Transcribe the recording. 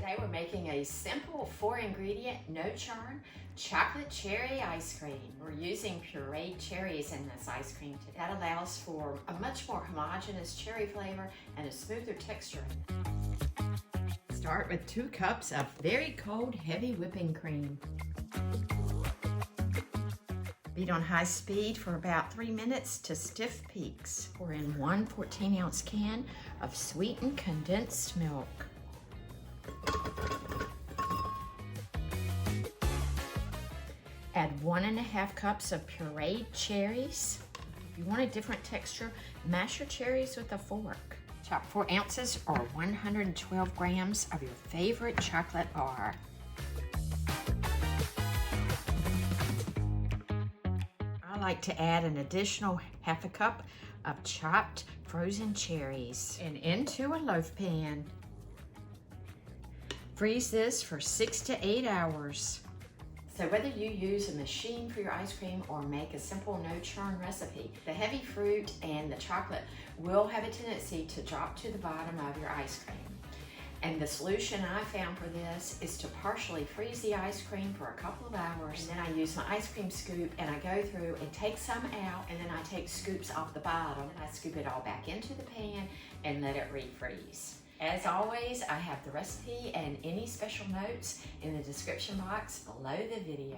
Today we're making a simple 4-ingredient, no churn, chocolate cherry ice cream. We're using pureed cherries in this ice cream today. That allows for a much more homogeneous cherry flavor and a smoother texture. Start with 2 cups of very cold, heavy whipping cream. Beat on high speed for about 3 minutes to stiff peaks. Pour in 1 14-ounce can of sweetened condensed milk. Add 1½ cups of pureed cherries. If you want a different texture, mash your cherries with a fork. Chop 4 ounces or 112 grams of your favorite chocolate bar. I like to add an additional ½ cup of chopped frozen cherries and into a loaf pan. Freeze this for 6 to 8 hours. So whether you use a machine for your ice cream or make a simple no churn recipe, the heavy fruit and the chocolate will have a tendency to drop to the bottom of your ice cream. And the solution I found for this is to partially freeze the ice cream for a couple of hours, and then I use my ice cream scoop and I go through and take some out, and then I take scoops off the bottom and I scoop it all back into the pan and let it refreeze. As always, I have the recipe and any special notes in the description box below the video.